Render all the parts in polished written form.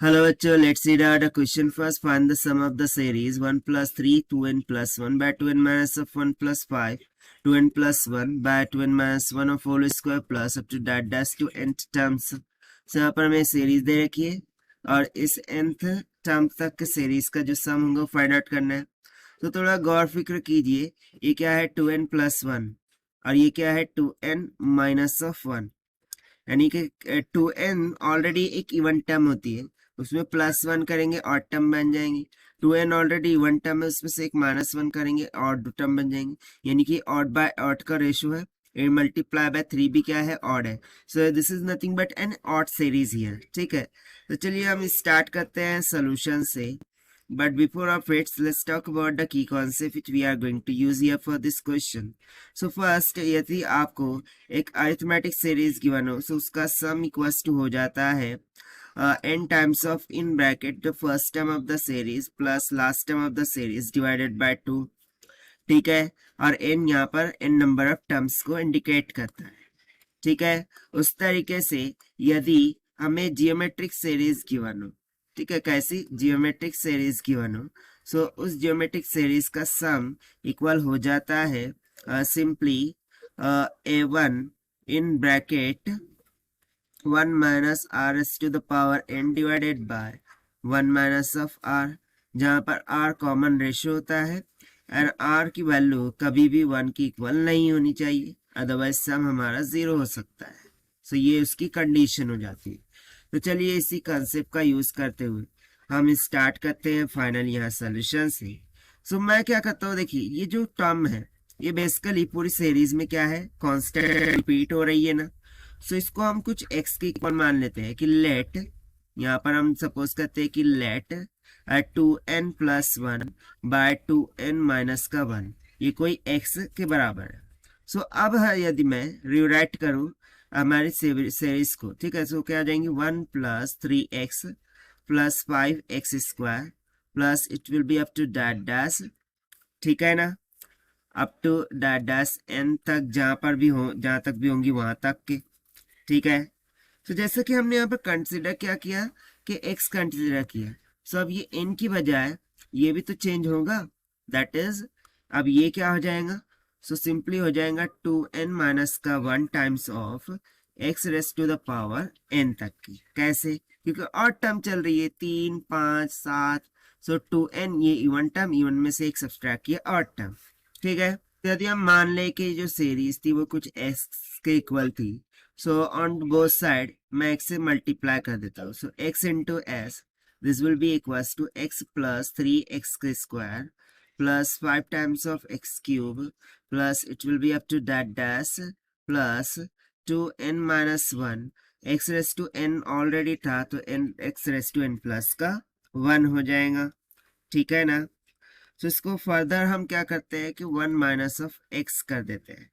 Hello बच्चों, let's read out the question first. Find the sum of the series 1 plus 3, 2n plus 1 by 2n minus of 1 plus 5, 2n plus 1 by 2n minus 1 of whole square plus up to that dash to nth terms. So यहाँ पर हमें series दे रखी है और इस nth term तक के series का जो सम होगा फाइंड आउट करना है। तो थोड़ा गौर फिक्र कीजिए, ये क्या है 2n plus 1 और ये क्या है 2n minus of 1, यानी कि 2n ऑलरेडी एक इवन टर्म होती है, उसमें प्लस 1 करेंगे ऑड टर्म बन जाएंगे। 2n ऑलरेडी इवन टर्म है, उसमें से एक माइनस 1 करेंगे ऑड टर्म बन जाएंगे, यानी कि ऑड बाय ऑड का रेशियो है। ए मल्टीप्लाई बाय 3 भी क्या है, ऑड है। So this is nothing but an odd series here. ठीक है, तो चलिए हम स्टार्ट करते हैं सोल्यूशन से। But before of it, let's talk about the key concept which we are going to use here for this question. So first, यदि आपको एक arithmetic series given हो, so उसका sum equals to हो जाता है n times of in bracket the first term of the series plus last term of the series divided by 2. ठीक है, और n यहाँ पर n number of terms को indicate करता है। ठीक है, उस तरीके से यदि हमें geometric series given हो, ठीक है, कैसी जियोमेट्रिक सीरीज गिवन हो, सो उस जियोमेट्रिक सीरीज का सम इक्वल हो जाता है simply a1 in bracket 1 minus r s to the power n divided by 1 minus of r, जहां पर r कॉमन रेशियो होता है एंड r की वैल्यू कभी भी 1 की इक्वल नहीं होनी चाहिए, अदरवाइज सम हमारा 0 हो सकता है। सो ये उसकी कंडीशन हो जाती है। तो चलिए इसी कंसेप्ट का यूज करते हुए हम स्टार्ट करते हैं फाइनल यहाँ सोल्यूशन से। सो मैं क्या करता हूँ, देखिए ये जो टर्म है ये बेसिकली पूरी सीरीज में क्या है, कांस्टेंट रिपीट हो रही है ना। सो इसको हम कुछ x के इक्वल मान लेते हैं कि लेट, यहाँ पर हम सपोज करते हैं कि late 2n plus 1 by 2n minus का 1 ये कोई x के बराबर है। सो अब है यदि मैं रिराइट करूं हमारी सीरीज को, ठीक है, सो क्या आ जाएंगे 1 plus 3x plus 5x square plus it will be up to that dash, ठीक है ना, up to that dash n तक, जहां पर भी हो, जहां तक भी होंगी वहां तक के। ठीक है, तो जैसे कि हमने यहाँ पर कंसिडर क्या किया कि x कंसिडर किया, सो अब ये n की बजाय ये भी तो चेंज होगा, दैट इज अब ये क्या हो जाएगा, सो सिंपली हो जाएगा 2n माइनस का 1 times of x raise to the power n तक की। कैसे, क्योंकि और टर्म चल रही है 3 5 7, सो 2n ये इवन टर्म, इवन में से एक सब्सट्रैक्ट किया और टर्म। ठीक है, तो यदि हम मान ले कि जो सीरीज थी वो कुछ x के इक्वल थी, सो ऑन बोथ साइड मैं x से मल्टीप्लाई कर देता हूँ, so x into s this will be equals to x plus 3x के square plus 5 times of x cube plus it will be up to that dash plus 2n minus 1 x raised to n already था तो n x raised to n plus का 1 हो जाएगा। ठीक है ना, तो इसको फर्दर हम क्या करते हैं कि 1 माइनस ऑफ x कर देते हैं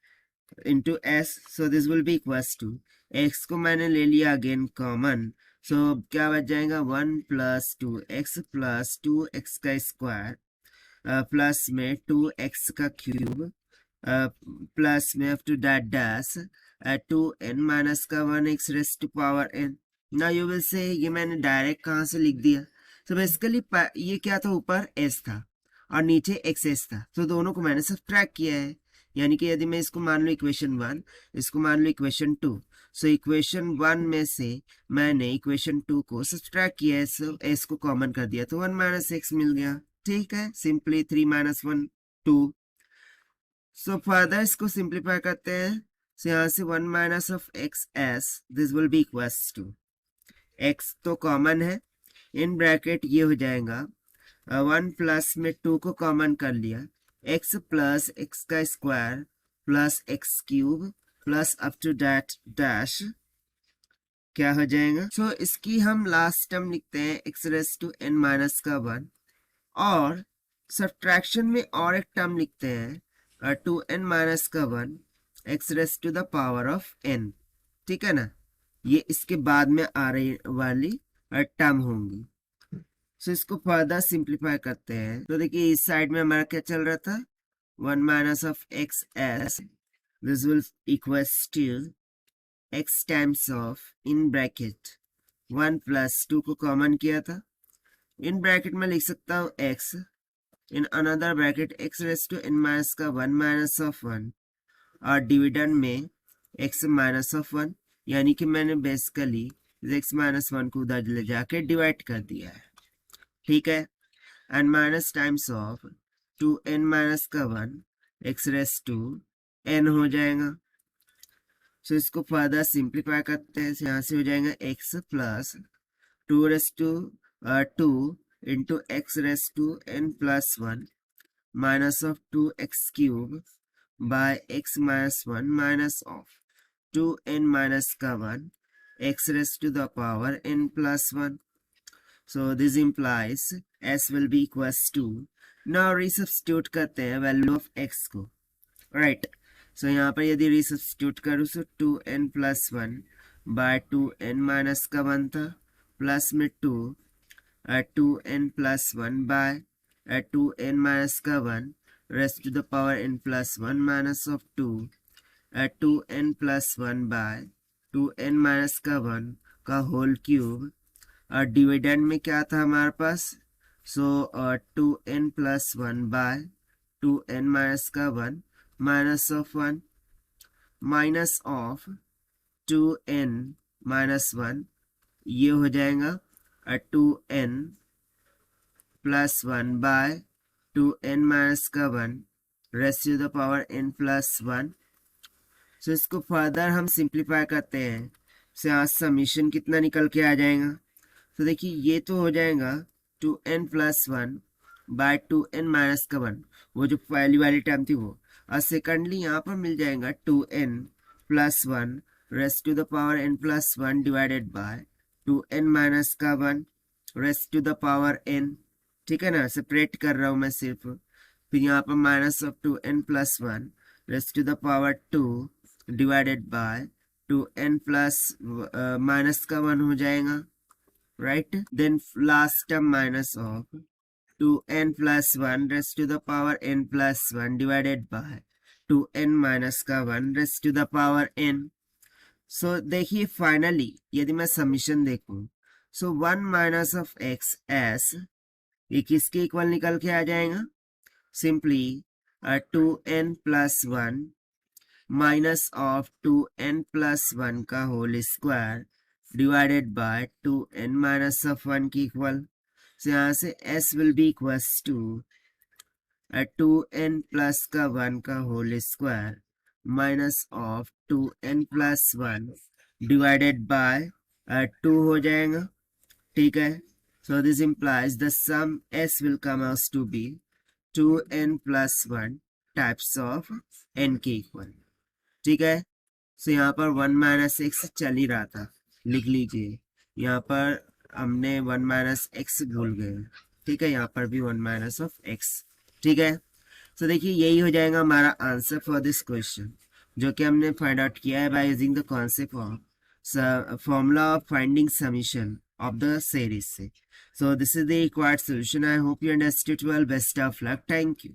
into s, so this will be equals to x को मैंने ले लिया अगेन कॉमन, सो क्या बच जाएगा 1 प्लस 2x प्लस 2x का स्क्वायर प्लस में 2x का क्यूब प्लस में up to that dash 2n minus का 1x raised to power n। ना यू विल से ये मैंने डायरेक्ट कहाँ से लिख दिया, तो बेसिकली ये क्या था, ऊपर s था और नीचे xs था, तो दोनों को मैंने सब्ट्रैक्ट किया है। यानी कि यदि मैं इसको मान लूँ इक्वेशन 1, इसको मान लूँ इक्वेशन 2, सो इक्वेशन 1 में से मैंने इक्वेशन 2 को सब्ट्रैक्ट किया है, सो s को कॉमन कर दिया तो 1 माइनस x मिल गया। ठीक है, सिंपली 3 माइनस 1 2। सो फर्दर इसको सिंप्लीफाई करते हैं, सो यहाँ से 1 minus of x s this will be equals to, x तो कॉमन है, इन ब्रैकेट ये हो जाएगा 1 प्लस में 2 को कॉमन कर लिया, x प्लस x का square plus x cube plus up to that dash क्या हो जाएगा, सो इसकी हम लास्ट टर्म लिखते हैं x raise to n minus का 1 और सब्ट्रैक्शन में और एक टर्म लिखते हैं 2n माइनस का 1 x raise to the power of n। ठीक है ना, ये इसके बाद में आ रही वाली टर्म होंगी। सो इसको फर्दर सिंप्लीफाई करते हैं, तो देखिए इस साइड में हमारा क्या चल रहा था 1 minus of x s this will equals to x times of in bracket 1 plus 2 को कॉमन किया था, इन ब्रैकेट में लिख सकता हूँ x, in another bracket x raise to n minus का 1 माइनस ऑफ 1, और डिविडेंड में x माइनस ऑफ 1, यानी कि मैंने बेसिकली x माइनस 1 को उधर ले जाके डिवाइड कर दिया है, ठीक है। And minus times of 2n minus का 1 x रेस टू n हो जाएगा। सो इसको फर्दर सिंप्लीफाई करते हैं, यहाँ से हो जाएगा x plus 2 raise to 2 into x raise to n plus 1 minus of 2x cube by x minus 1 minus of 2n minus का 1 x raised to the power n plus 1. So this implies s will be equals to, now resubstitute करते हैं value of x को, right. So यहाँ पर यदि resubstitute करूँ तो 2n plus 1 by 2n minus का 1 था, प्लस में 2n plus 1 by 2n minus का 1 raised to the power n plus 1 minus of 2n plus 1 by 2n minus का 1 का होल क्यूब, और डिविडेंड में क्या था हमारे पास, so 2n plus 1 by 2n minus का 1 minus of 1 minus of 2n minus 1, ये हो जाएगा 2n plus 1 by 2n minus का 1 raised to the power n plus 1। So इसको फर्दर हम सिंप्लीफाई करते हैं, से आज समीशन कितना निकल के आ जाएगा। तो देखिए ये तो हो जाएगा 2n plus 1 by 2n minus का 1, वो जो पहली वाली टर्म थी वो, और सेकेंडली यहाँ पर मिल जाएगा 2n plus 1 raised to the power n plus 1 divided by 2n minus का 1 raised to the power n, ठीक है ना, सेपरेट कर रहा हूँ मैं सिर्फ। फिर यहाँ पर minus of 2n plus 1 raised to the power 2 divided by 2n plus minus का 1 हो जाएगा, right. Then last term minus of 2n plus 1 raised to the power n plus 1 divided by 2n minus का 1 raised to the power n। So देखिए finally यदि मैं summation देखूं, so 1 minus of x s ये किसके equal निकल के आ जाएगा, simply 2n plus 1 minus of 2n plus 1 का whole square divided by 2n minus of 1 की इक्वल। so यहाँ से s will be equals to 2n plus का 1 का whole square minus of 2n plus 1 divided by 2 हो जाएगा, ठीक है। so this implies the sum s will come out to be 2n plus 1 types of n के equal, ठीक है। सो यहाँ पर 1 माइनस एक्स चल ही रहा था, लिख लीजिए, यहाँ पर हमने 1 माइनस एक्स भूल गए, ठीक है, यहाँ पर भी 1 माइनस ऑफ एक्स, ठीक है। सो देखिए यही हो जाएगा हमारा आंसर फॉर दिस क्वेश्चन, जो कि हमने फाइंड आउट किया है by using the concept of formula of finding summation of the series से। So this is the required solution. I hope you understood well. Best of luck. Thank you.